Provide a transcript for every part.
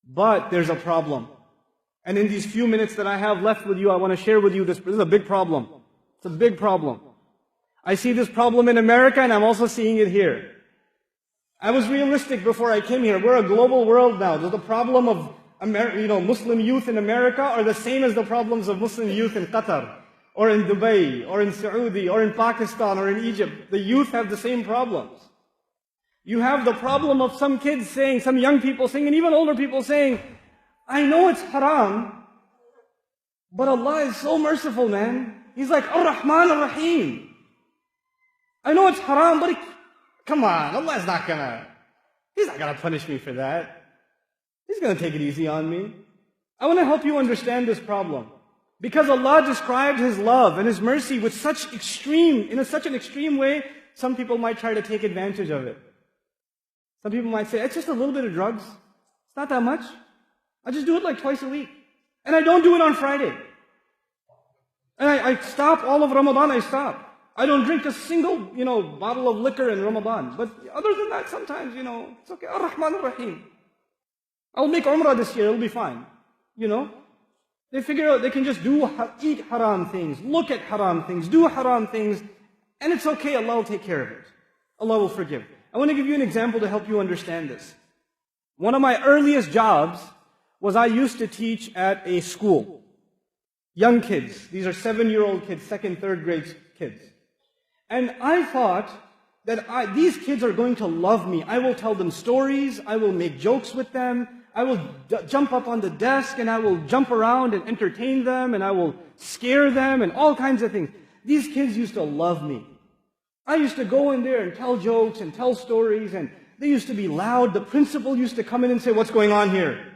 But there's a problem. And in these few minutes that I have left with you, I want to share with you this. This is a big problem. It's a big problem. I see this problem in America, and I'm also seeing it here. I was realistic before I came here. We're a global world now. The problem of Muslim youth in America are the same as the problems of Muslim youth in Qatar, or in Dubai, or in Saudi, or in Pakistan, or in Egypt. The youth have the same problems. You have the problem of some kids saying, some young people saying, and even older people saying, I know it's haram, but Allah is so merciful, man. He's like, Ar-Rahman Ar-Rahim. I know it's haram, but come on, Allah is He's not gonna punish me for that. He's gonna take it easy on me. I want to help you understand this problem. Because Allah described His love and His mercy with such an extreme way, some people might try to take advantage of it. Some people might say, it's just a little bit of drugs. It's not that much. I just do it like twice a week. And I don't do it on Friday. And I stop all of Ramadan, I stop. I don't drink a single, bottle of liquor in Ramadan. But other than that, sometimes, it's okay. Ar-Rahman Ar-Rahim. I'll make Umrah this year, it'll be fine. They figure out they can just eat haram things, look at haram things, do haram things, and it's okay, Allah will take care of it. Allah will forgive. I want to give you an example to help you understand this. One of my earliest jobs was I used to teach at a school. Young kids. These are 7-year-old kids, 2nd, 3rd grade kids. And I thought that these kids are going to love me. I will tell them stories, I will make jokes with them, I will jump up on the desk and I will jump around and entertain them and I will scare them and all kinds of things. These kids used to love me. I used to go in there and tell jokes and tell stories and they used to be loud. The principal used to come in and say, what's going on here?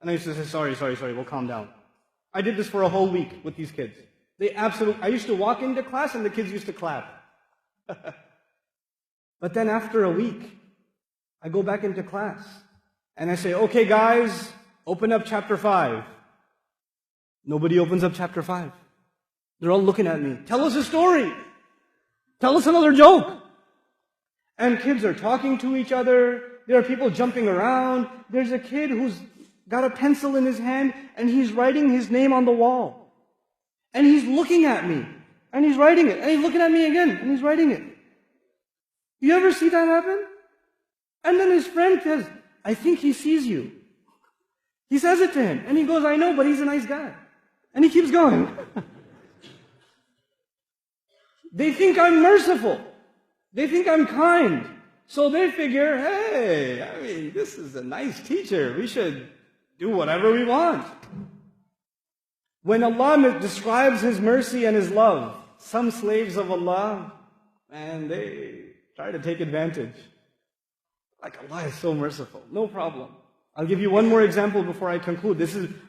And I used to say, sorry, we'll calm down. I did this for a whole week with these kids. I used to walk into class and the kids used to clap. But then after a week, I go back into class and I say, okay guys, open up chapter 5. Nobody opens up chapter 5. They're all looking at me. Tell us a story. Tell us another joke. And kids are talking to each other. There are people jumping around. There's a kid who's got a pencil in his hand and he's writing his name on the wall. And he's looking at me. And he's writing it. And he's looking at me again. And he's writing it. You ever see that happen? And then his friend says, I think he sees you. He says it to him. And he goes, I know, but he's a nice guy. And he keeps going. They think I'm merciful. They think I'm kind. So they figure, hey, this is a nice teacher. We should do whatever we want. When Allah describes His mercy and His love, some slaves of Allah, man, they try to take advantage. Like Allah is so merciful. No problem. I'll give you one more example before I conclude.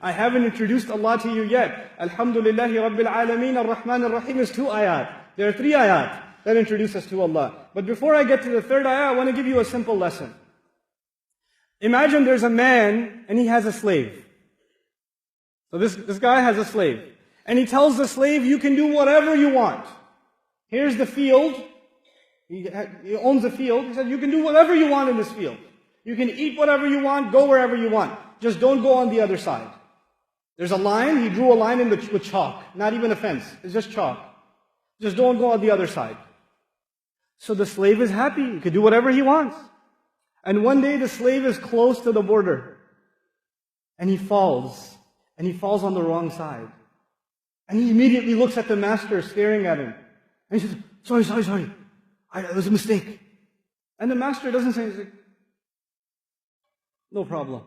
I haven't introduced Allah to you yet. Alhamdulillahi Rabbil Alameen Ar-Rahman Ar-Rahim is 2 ayat. There are 3 ayat that introduce us to Allah. But before I get to the 3rd ayah, I want to give you a simple lesson. Imagine there's a man and he has a slave. So this guy has a slave. And he tells the slave, you can do whatever you want. Here's the field. He owns a field. He said, you can do whatever you want in this field. You can eat whatever you want, go wherever you want. Just don't go on the other side. There's a line. He drew a line with chalk. Not even a fence. It's just chalk. Just don't go on the other side. So the slave is happy. He can do whatever he wants. And one day the slave is close to the border. And he falls. And he falls on the wrong side. And he immediately looks at the master staring at him. And he says, sorry. It was a mistake. And the master doesn't say anything. No problem.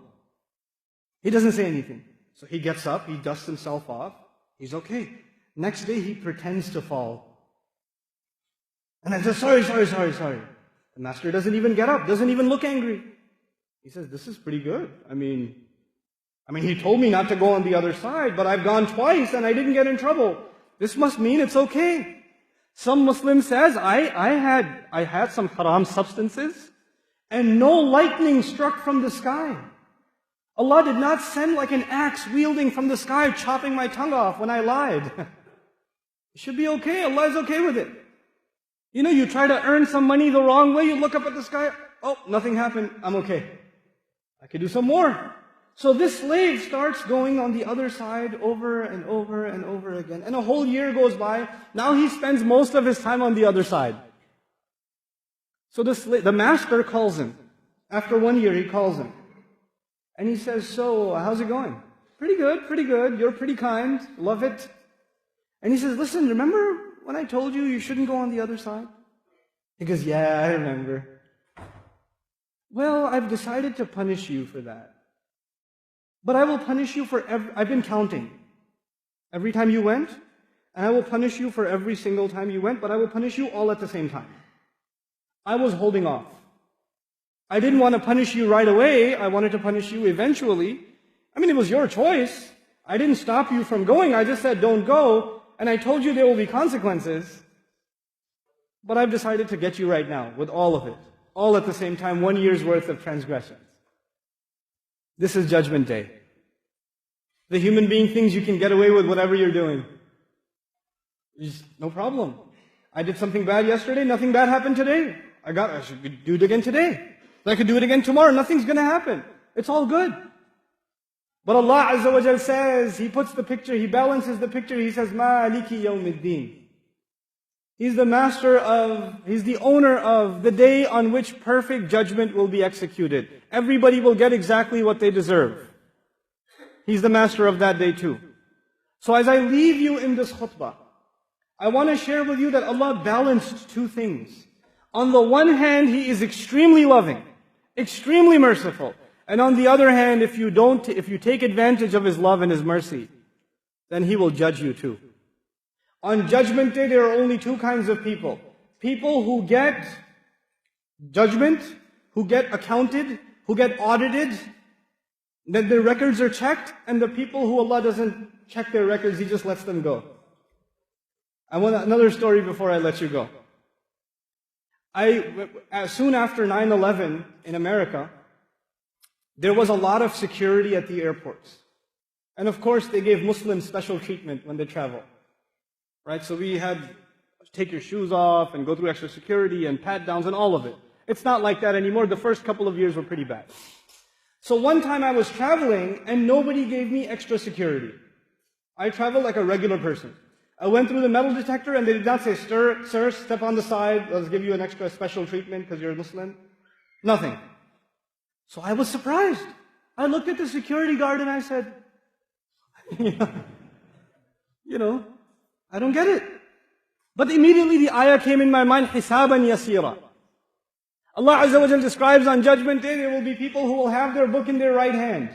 He doesn't say anything. So he gets up, he dusts himself off. He's okay. Next day he pretends to fall. And I says, sorry. The master doesn't even get up, doesn't even look angry. He says, this is pretty good. I mean, he told me not to go on the other side, but I've gone twice and I didn't get in trouble. This must mean it's okay. Some Muslim says, I had some haram substances and no lightning struck from the sky. Allah did not send like an axe wielding from the sky, chopping my tongue off when I lied. It should be okay. Allah is okay with it. You try to earn some money the wrong way, you look up at the sky, oh, nothing happened, I'm okay. I could do some more. So this slave starts going on the other side over and over and over again. And a whole year goes by. Now he spends most of his time on the other side. So the master calls him. After 1 year, he calls him. And he says, so, how's it going? Pretty good, pretty good. You're pretty kind. Love it. And he says, listen, remember when I told you you shouldn't go on the other side? He goes, yeah, I remember. Well, I've decided to punish you for that. But I will punish you for I've been counting. Every time you went, and I will punish you for every single time you went, but I will punish you all at the same time. I was holding off. I didn't want to punish you right away. I wanted to punish you eventually. I mean, it was your choice. I didn't stop you from going. I just said, don't go. And I told you there will be consequences. But I've decided to get you right now with all of it. All at the same time, 1 year's worth of transgressions. This is Judgment Day. The human being thinks you can get away with whatever you're doing. No problem. I did something bad yesterday, nothing bad happened today. I should do it again today. I could do it again tomorrow, nothing's going to happen. It's all good. But Allah Azza wa Jal says, He puts the picture, He balances the picture, He says, Maliki yawmiddin. He's the master of, He's the owner of the day on which perfect judgment will be executed. Everybody will get exactly what they deserve. He's the master of that day too. So as I leave you in this khutbah, I want to share with you that Allah balanced two things. On the one hand, He is extremely loving, extremely merciful. And on the other hand, if you take advantage of His love and His mercy, then He will judge you too. On Judgment Day, there are only two kinds of people. People who get judgment, who get accounted, who get audited, that their records are checked, and the people who Allah doesn't check their records, He just lets them go. I want another story before I let you go. Soon after 9/11 in America, there was a lot of security at the airports. And of course, they gave Muslims special treatment when they travel. Right? So we had to take your shoes off and go through extra security and pat-downs and all of it. It's not like that anymore. The first couple of years were pretty bad. So one time I was traveling and nobody gave me extra security. I traveled like a regular person. I went through the metal detector and they did not say, sir, step on the side, let's give you an extra special treatment because you're a Muslim. Nothing. So I was surprised. I looked at the security guard and I said, I don't get it. But immediately the ayah came in my mind, hisaban yasira. Allah Azza wa Jal describes on Judgment Day, there will be people who will have their book in their right hand.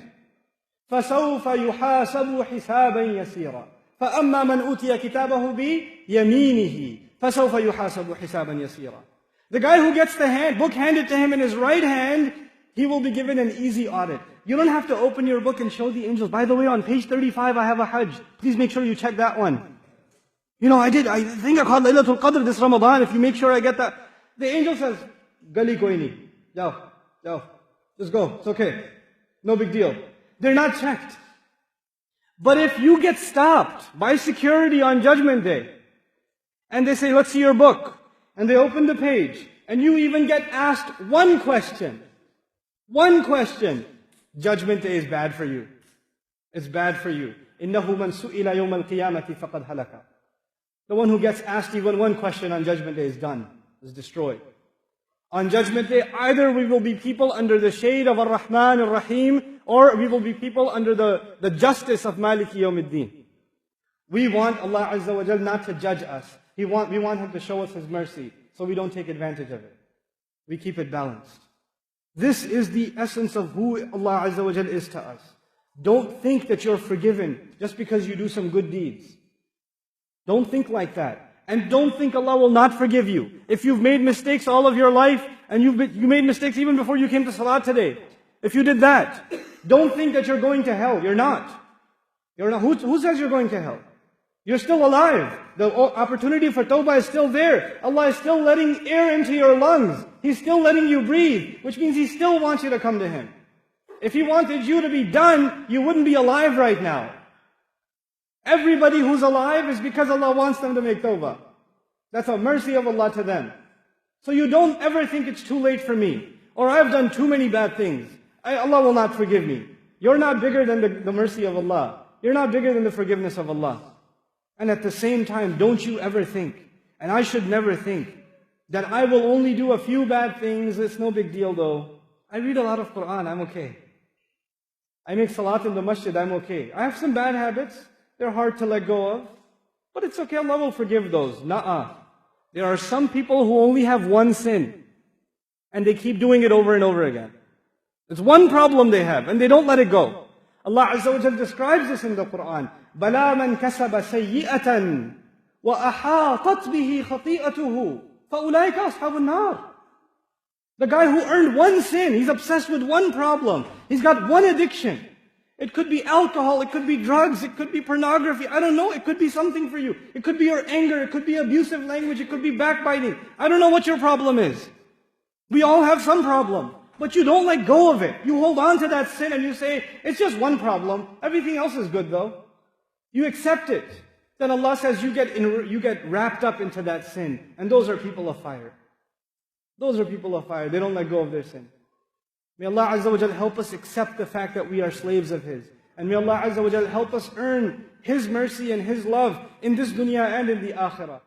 فَسَوْفَ يُحَاسَبُ حِسَابًا يَسِيرًا فَأَمَّا مَنْ أُوتِيَ كِتَابَهُ بِيَمِينِهِ فَسَوْفَ يُحَاسَبُ حِسَابًا يَسِيرًا. The guy who gets the book handed to him in his right hand, he will be given an easy audit. You don't have to open your book and show the angels. By the way, on page 35 I have a Hajj. Please make sure you check that one. I think I called Laylatul Qadr this Ramadan. If you make sure I get that. The angel says, Gali koi nahi. Jao. Just go. It's okay. No big deal. They're not checked. But if you get stopped by security on Judgment Day, and they say, let's see your book, and they open the page, and you even get asked one question, Judgment Day is bad for you. It's bad for you. إِنَّهُ مَنْ سُئِلَ يَوْمَ الْقِيَامَةِ فَقَدْ هَلَكَ. The one who gets asked even one question on Judgment Day is done, is destroyed. On Judgment Day, either we will be people under the shade of Ar-Rahman Ar-Rahim, or we will be people under the justice of Maliki Yawmiddin. We want Allah Azza wa Jal not to judge us. We want Him to show us His mercy, so we don't take advantage of it. We keep it balanced. This is the essence of who Allah Azza wa Jal is to us. Don't think that you're forgiven just because you do some good deeds. Don't think like that. And don't think Allah will not forgive you. If you've made mistakes all of your life, and you made mistakes even before you came to Salat today, if you did that, don't think that you're going to hell. You're not. Who says you're going to hell? You're still alive. The opportunity for tawbah is still there. Allah is still letting air into your lungs. He's still letting you breathe, which means He still wants you to come to Him. If He wanted you to be done, you wouldn't be alive right now. Everybody who's alive is because Allah wants them to make tawbah. That's a mercy of Allah to them. So you don't ever think it's too late for me, or I've done too many bad things. Allah will not forgive me. You're not bigger than the mercy of Allah. You're not bigger than the forgiveness of Allah. And at the same time, don't you ever think, and I should never think, that I will only do a few bad things, it's no big deal though. I read a lot of Quran, I'm okay. I make salat in the masjid, I'm okay. I have some bad habits, they're hard to let go of, but it's okay, Allah will forgive those. Nuh-uh. There are some people who only have one sin, and they keep doing it over and over again. It's one problem they have, and they don't let it go. Allah Azza wa Jal describes this in the Quran. بَلَا مَنْ كَسَبَ سَيِّئَةً وَأَحَاطَتْ بِهِ خَطِيئَتُهُ فَأُولَٰئِكَ أَصْحَابُ النَّارِ. The guy who earned one sin, he's obsessed with one problem. He's got one addiction. It could be alcohol, it could be drugs, it could be pornography. I don't know, it could be something for you. It could be your anger, it could be abusive language, it could be backbiting. I don't know what your problem is. We all have some problem. But you don't let go of it. You hold on to that sin and you say, it's just one problem. Everything else is good though. You accept it. Then Allah says you get wrapped up into that sin. And those are people of fire. Those are people of fire. They don't let go of their sin. May Allah Azza wa Jal help us accept the fact that we are slaves of His. And may Allah Azza wa Jal help us earn His mercy and His love in this dunya and in the akhirah.